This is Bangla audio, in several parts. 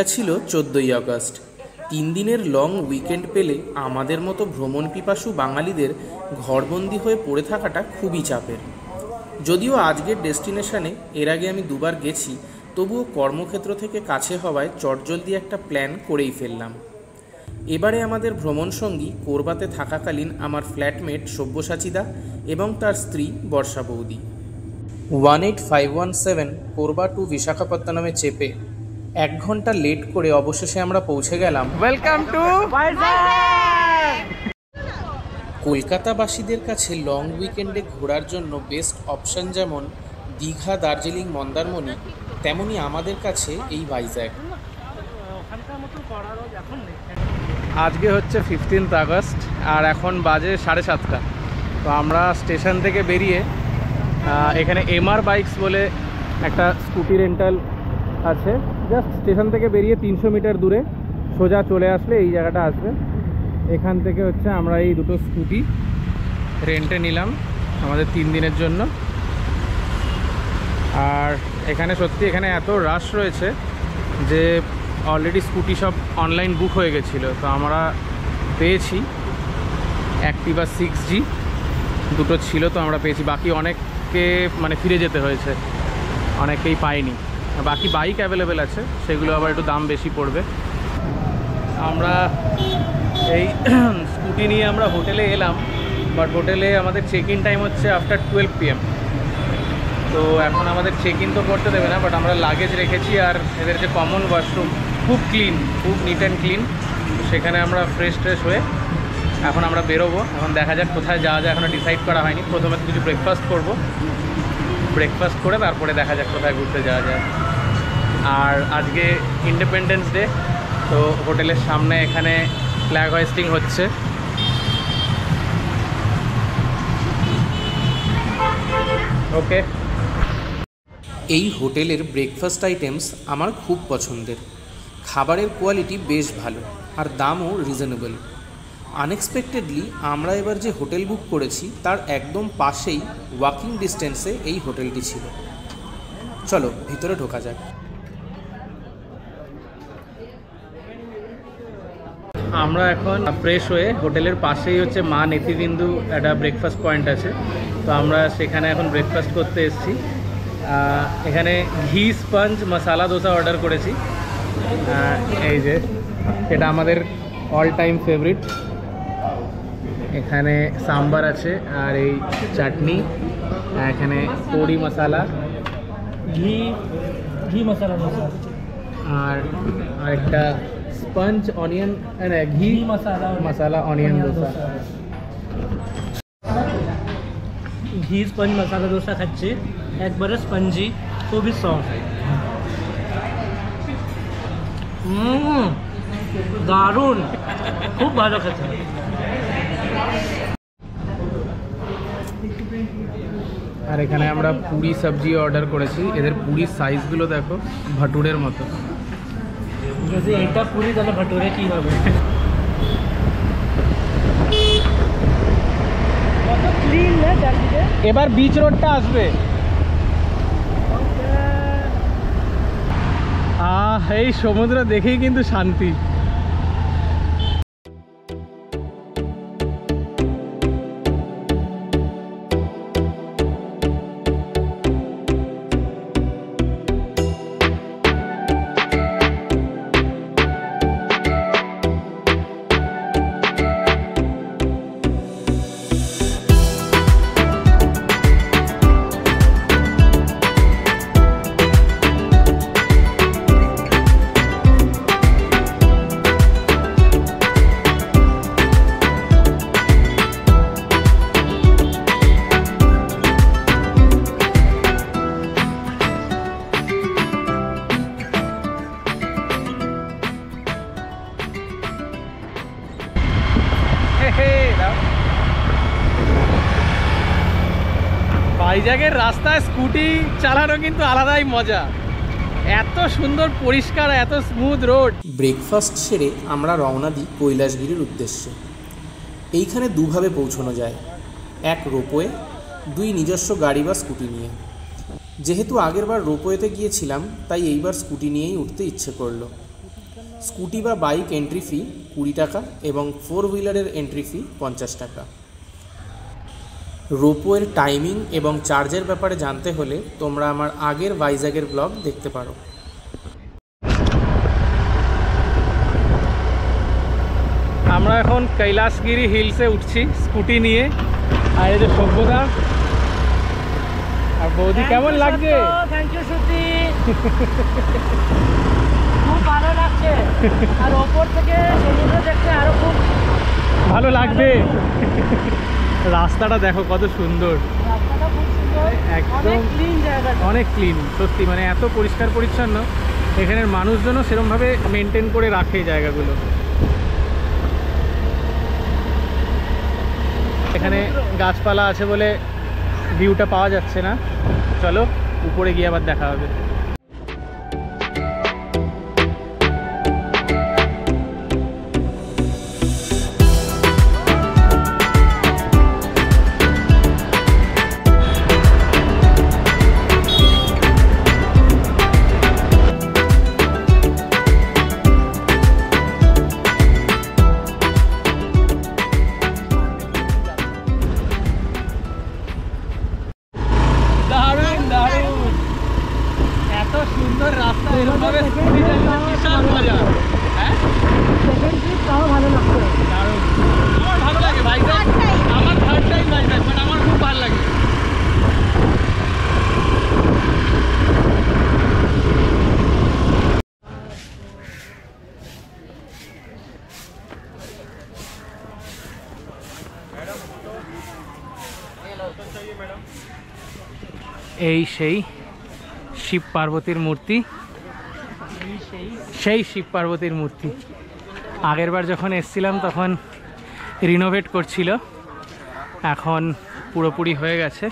ডেটটা ছিল 14ই আগস্ট। 3 দিনের লং উইকেন্ড পেলে আমাদের মতো ভ্রমণ পিপাসু বাঙালিদের ঘরবন্দি হয়ে পড়ে থাকাটা খুবই চাপের। যদিও আজকের ডেস্টিনেশনে এর আগে আমি দুবার গেছি, তবুও কর্মক্ষেত্র থেকে কাছে হওয়ায় চটজলদি একটা প্ল্যান করেই ফেললাম। এবারে আমাদের ভ্রমণ সঙ্গী কোরবাতে থাকাকালীন আমার ফ্ল্যাটমেট সব্যসাচীদা এবং তার স্ত্রী বর্ষা বৌদি। 18517 কোরবা টু বিশাখাপত্তনমে চেপে 1 ঘন্টা লেট করে অবশেষে আমরা পৌঁছে গেলাম ওয়েলকাম টু কলকাতাবাসীদের কাছে লং উইকেন্ডে ঘোরার জন্য বেস্ট অপশন যেমন দীঘা, দার্জিলিং, মন্দারমণি, তেমনি আমাদের কাছে এই ভাইজ্যাগ। আজকে হচ্ছে 15 আগস্ট আর এখন বাজে 7:30। তো আমরা স্টেশন থেকে বেরিয়ে এখানে এমআর বাইকস বলে একটা স্কুটি রেন্টাল আছে, জাস্ট স্টেশন থেকে বেরিয়ে 300 মিটার দূরে সোজা চলে আসলে এই জায়গাটা আসবে। এখান থেকে হচ্ছে আমরা এই দুটো স্কুটি রেন্টে নিলাম আমাদের 3 দিনের জন্য। আর এখানে সত্যি এখানে এত রাশ রয়েছে যে অলরেডি স্কুটি সব অনলাইন বুক হয়ে গেছিলো। তো আমরা পেয়েছি অ্যাক্টিভা 6G, দুটো ছিল তো আমরা পেয়েছি। বাকি অনেককে মানে ফিরে যেতে হয়েছে, অনেকেই পায়নি। বাকি বাইক অ্যাভেলেবেল আছে, সেগুলো আবার একটু দাম বেশি পড়বে। আমরা এই স্কুটি নিয়ে আমরা হোটেলে এলাম, বাট হোটেলে আমাদের চেক ইন টাইম হচ্ছে আফটার 12 PM। তো এখন আমাদের চেক ইন তো করতে দেবে না, বাট আমরা লাগেজ রেখেছি। আর এদের যে কমন ওয়াশরুম খুব ক্লিন, খুব নিট অ্যান্ড ক্লিন। সেখানে আমরা ফ্রেশ হয়ে এখন আমরা বেরোবো। এখন দেখা যাক কোথায় যাওয়া যায়, এখনও ডিসাইড করা হয়নি। প্রথমে কিছু ব্রেকফাস্ট করব, ব্রেকফাস্ট করে তারপরে দেখা যাক কোথায় ঘুরতে যাওয়া যায়। আর আজকে ইন্ডিপেন্ডেন্স ডে, তো হোটেলের সামনে এখানে ফ্ল্যাগ হোয়েস্টিং হচ্ছে। ওকে, এই হোটেলের ব্রেকফাস্ট আইটেমস আমার খুব পছন্দের। খাবারের কোয়ালিটি বেশ ভালো আর দামও রিজনেবল। আনএক্সপেক্টেডলি আমরা এবার যে হোটেল বুক করেছি তার একদম পাশেই ওয়াকিং ডিস্টেন্সে এই হোটেলটি ছিল। চলো ভিতরে ঢোকা যাক। আমরা এখন ফ্রেশ হয়ে হোটেলের পাশেই হচ্ছে মা নেতিবিন্দু একটা ব্রেকফাস্ট পয়েন্ট আছে, তো আমরা সেখানে এখন ব্রেকফাস্ট করতে এসেছি। এখানে ঘি স্পঞ্জ মশালা দোসা অর্ডার করেছি। এই যে এটা আমাদের অল টাইম ফেভারিট। এখানে সাম্বার আছে আর এই চাটনি, এখানে পোড়ি মশালা, ঘি মশালা দোসা, আর একটা স্পঞ্জ অনিয়ন ঘি মশালা অনিয়ন দোসা। ঘি স্পঞ্জ মশালা দোসা খাচ্ছি, একবারে স্পঞ্জি, খুবই সফট, দারুণ, খুব ভালো খেতে। আর এখানে আমরা পুরি সবজি অর্ডার করেছি। এদের পুরির সাইজগুলো দেখো, ভাটুরের মতো। যদি এটা পুরি তাহলে ভাটুরে কি হবে? এবার বিচ রোডটা আসবে। এই সমুদ্র দেখেই কিন্তু শান্তি। ভাইজ্যাগের রাস্তায় স্কুটি চালানো কিন্তু আলাদাই মজা, এত সুন্দর পরিষ্কার, এত স্মুথ রোড। ব্রেকফাস্ট সেরে আমরা রওনা দিই কৈলাসগিরির উদ্দেশ্যে। এইখানে দুভাবে পৌঁছানো যায়, এক রোপওয়ে, দুই নিজস্ব গাড়ি বা স্কুটি নিয়ে। যেহেতু আগেরবার রোপওয়েতে গিয়েছিলাম তাই এইবার স্কুটি নিয়েই উঠতে ইচ্ছে করলো। স্কুটি বা বাইক এন্ট্রি ফি 20 টাকা এবং 4 হুইলারের এন্ট্রি ফি 50 টাকা। রোপওয়ের টাইমিং এবং চার্জের ব্যাপারে জানতে হলে তোমরা আমার আগের ভাইজ্যাগের ব্লগ দেখতে পারো। আমরা এখন কৈলাসগিরি হিলসে উঠছি স্কুটি নিয়ে। আর এই যে সভ্যতা আর বৌদি, কেমন লাগছে? থ্যাংক ইউ সুতি, খুব ভালো লাগছে। আর ওপর থেকে সমুদ্র দেখতে আরো খুব ভালো লাগবে। রাস্তাটা দেখো কত সুন্দর, রাস্তাটা খুব সুন্দর, একদম অনেক ক্লিন জায়গা, অনেক ক্লিন সত্যি, মানে এত পরিষ্কার পরিচ্ছন্ন। এখানের মানুষজনও সেরকমভাবে মেনটেন করে রাখে জায়গাগুলো। এখানে গাছপালা আছে বলে ভিউটা পাওয়া যাচ্ছে না। চলো উপরে গিয়ে আবার দেখা হবে। এত সুন্দর রাস্তা, এরকমভাবে স্কুটি চালানো বিশাল মজা। হ্যাঁ, সেকেন্ড ট্রিপ তাও ভালো লাগছে। দারুণ। আমার ভালো লাগে ভাইজ্যাগ, আমার থার্ড টাইম ভাইজ্যাগ, বাট আমার খুব ভালো লাগে। এই সেই শিব পার্বতীর মূর্তি, সেই শিব পার্বতীর মূর্তি। আগেরবার যখন এসছিলাম তখন রিনোভেট করছিল, এখন পুরোপুরি হয়ে গেছে।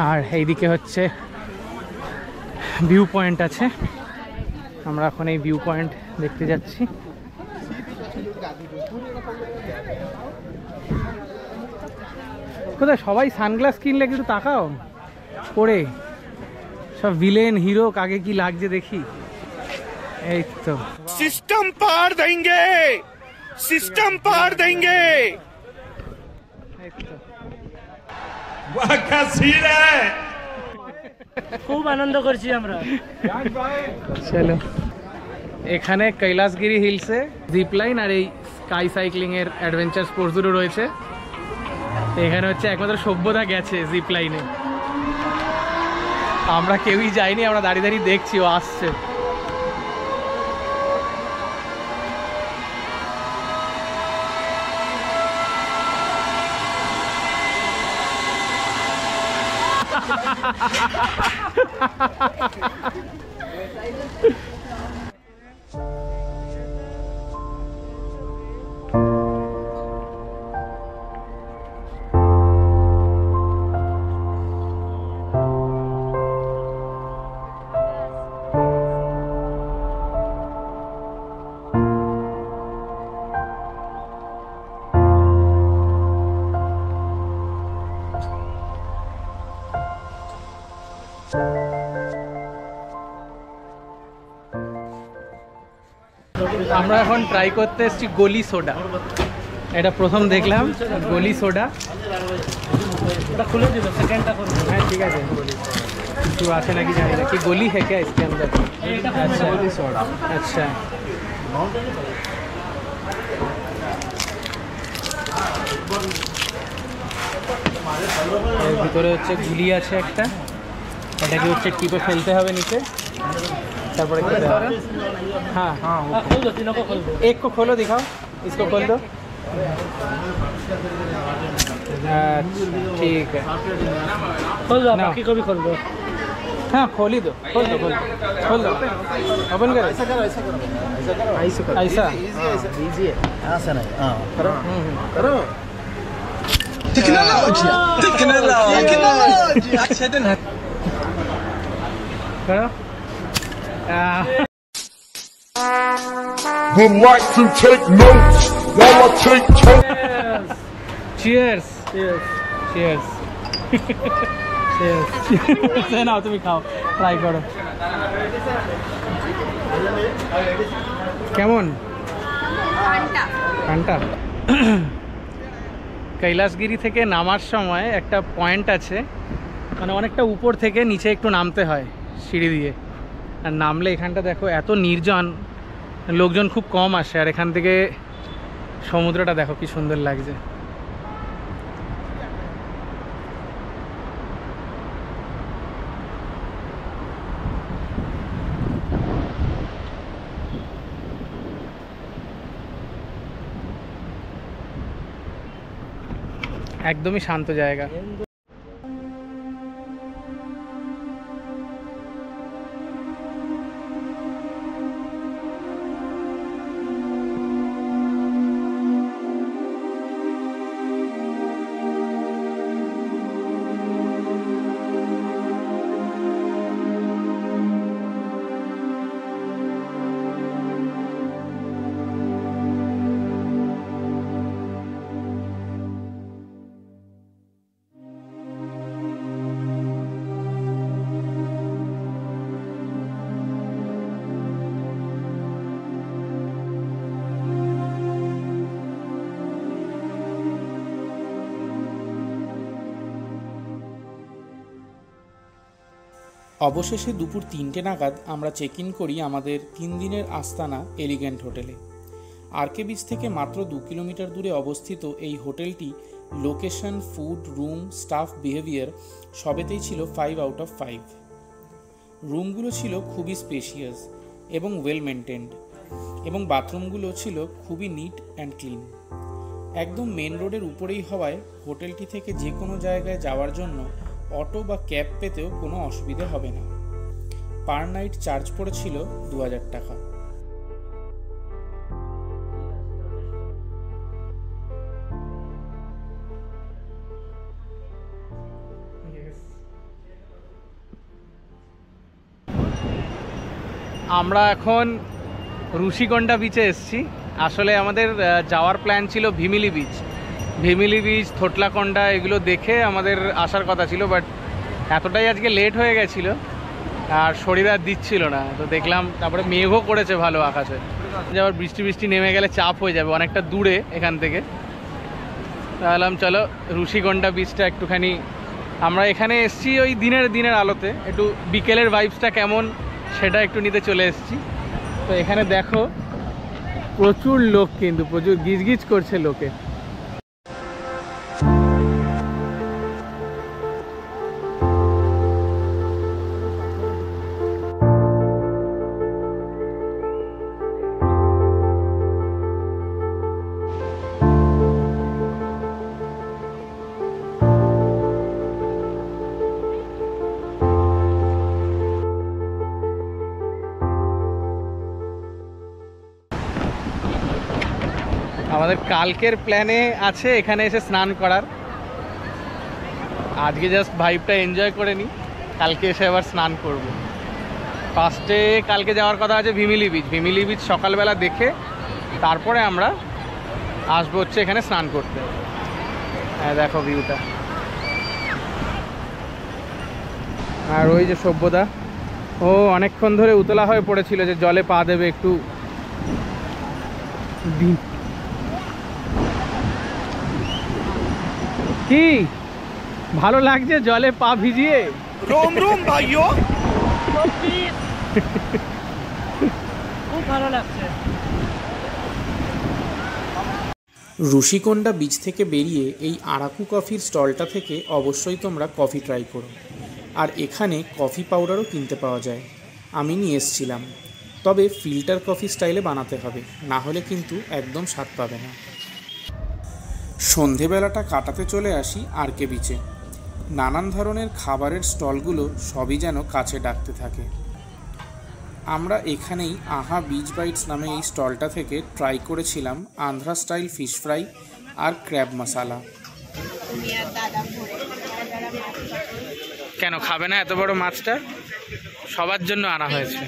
আর এইদিকে হচ্ছে ভিউ পয়েন্ট আছে, আমরা এখন এই ভিউ পয়েন্ট দেখতে যাচ্ছি। কোথায় সবাই সানগ্লাস কিনলে একটু তাকাও পরে, সব ভিলেন হিরো কাকে কি লাগছে দেখি। এই তো सिस्टम पार देंगे, सिस्टम पार देंगे। वाह क्या सीन है, খুব আনন্দ করছি আমরা। চলো, এখানে কৈলাসগিরি হিলসে জিপ লাইন আর এই স্কাই সাইক্লিং এর অ্যাডভেঞ্চার স্পোর্টসগুলো রয়েছে। এখানে হচ্ছে একমাত্র সভ্যতা গেছে জিপ লাইনে, আমরা কেউই যাইনি, আমরা দাঁড়িয়ে দাঁড়িয়ে দেখছি ও আসছে। আমরা এখন ট্রাই করতে এসেছি গলি সোডা। এটা প্রথম দেখলাম গলি সোডা। ওটা খুলে দিল, সেকেন্ডটা করব। হ্যাঁ ঠিক আছে, কিছু আছে নাকি জানি না। কি গলি है क्या इसके अंदर? अच्छा गली सोडा। अच्छा এর ভিতরে হচ্ছে গুলি আছে একটা, এটাকে হচ্ছে টিপে ফেলতে হবে নিচে, তারপরে খেতে হবে। हाँ हाँ खोल दो, तीनों को खोल दो। एक को खोलो, दिखाओ, इसको खोल दो। ठीक है, खोल दो, ना। बाकी को भी खोल दो। हाँ खोल ही दो, खोल दो, खोल दो, ओपन करो। ऐसा करो, ऐसा इजी है, ऐसा नहीं। हाँ करो, करो। टेक्नोलॉजी, टेक्नोलॉजी अच्छा दिन है। करो। Would like to take notes while I take Cheers. Yes. Cheers. সে নাও, তুমি খাও, ট্রাই করো। কেমন ঠান্ডা? কৈলাসগিরি থেকে নামার সময় একটা পয়েন্ট আছে, মানে অনেকটা উপর থেকে নিচে একটু নামতে হয় সিঁড়ি দিয়ে। আর নামলে এখানটা দেখো এত নির্জন, লোকজন খুব কম আসে। আর এখান থেকে সমুদ্রটা দেখো কি সুন্দর লাগছে। একদমই শান্ত জায়গা। অবশেষে দুপুর 3টে নাগাদ আমরা চেক ইন করি আমাদের 3 দিনের আস্তানা এলিগেন্ট হোটেলে। আরকে বিচ থেকে মাত্র 2 কিলোমিটার দূরে অবস্থিত এই হোটেলটি location, food, room, staff behaviour সবেতেই ছিল 5 আউট অফ 5। রুমগুলো ছিল খুবই স্পেশিয়াস এবং ওয়েল মেনটেন্ড, এবং বাথরুমগুলো ছিল খুবই নিট অ্যান্ড ক্লিন। একদম মেন রোডের উপরেই হওয়ায় হোটেলটি থেকে যে কোনো জায়গায় যাওয়ার জন্য অটো বা ক্যাব পেতেও কোনো অসুবিধে হবে না। পার নাইট চার্জ পড়েছিল 2000 টাকা। আমরা এখন ঋষিকোণা বিচে এসেছি। আসলে আমাদের যাওয়ার প্ল্যান ছিল ভিমিলি বিচ, থোটলাকোন্ডা, এগুলো দেখে আমাদের আসার কথা ছিল। বাট এতটাই আজকে লেট হয়ে গেছিলো আর শরীর আর দিচ্ছিল না। তো দেখলাম, তারপরে মেঘও করেছে ভালো আকাশে, যে আবার বৃষ্টি নেমে গেলে চাপ হয়ে যাবে, অনেকটা দূরে এখান থেকে। তাহলাম চলো ঋষিকোণা বিচটা একটুখানি, আমরা এখানে এসেছি ওই দিনের আলোতে, একটু বিকেলের ভাইবসটা কেমন সেটা একটু নিতে চলে এসেছি। তো এখানে দেখো প্রচুর লোক, কিন্তু প্রচুর গিজগিজ করছে লোকে। আমাদের কালকের প্ল্যানে আছে এখানে এসে স্নান করার। আজকে জাস্ট ভাইবটা এনজয় করে নিই, কালকে এসে আবার স্নান করব। ফার্স্টে কালকে যাওয়ার কথা আছে ভিমিলি বিচ সকালবেলা দেখে তারপরে আমরা আসবো হচ্ছে এখানে স্নান করতে। হ্যাঁ দেখো ভিউটা। আর ওই যে সভ্যদা, ও অনেকক্ষণ ধরে উতলা হয়ে পড়েছিল যে জলে পা দেবে একটু। কি ভালো লাগছে জলে পা ভিজিয়ে? रोम रोम भाइयों, খুব ভালো লাগছে। ঋষিকোণা বিচ থেকে বেরিয়ে এই আরাকু কফির স্টলটা থেকে অবশ্যই তোমরা কফি ট্রাই করো। আর এখানে কফি পাউডারও কিনতে পাওয়া যায়, আমি নিয়ে এসেছিলাম। তবে ফিল্টার কফি স্টাইলে বানাতে হবে, না হলে কিন্তু একদম স্বাদ পাবে না। সন্ধেবেলাটা কাটাতে চলে আসি আরকে বিচে। নানান ধরনের খাবারের স্টলগুলো সবই যেন কাছে ডাকতে থাকে। আমরা এখানেই আহা বিচ বাইটস নামে এই স্টলটা থেকে ট্রাই করেছিলাম আন্ধ্রা স্টাইল ফিশ ফ্রাই আর ক্র্যাব মশালা। কেন খাবে না এত বড় মাছটা? সবার জন্য আনা হয়েছে।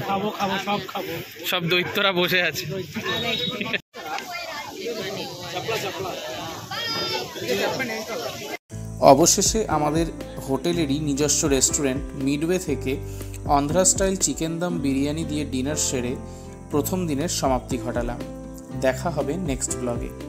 খাবো সব খাবো। সব দৈত্যরা বসে আছে। অবশেষে আমাদের হোটেলেরই নিজস্ব রেস্টুরেন্ট মিডওয়ে থেকে অন্ধ্রা স্টাইল চিকেন দম বিরিয়ানি দিয়ে ডিনার সেরে প্রথম দিনের সমাপ্তি ঘটালাম। দেখা হবে নেক্সট ব্লগে।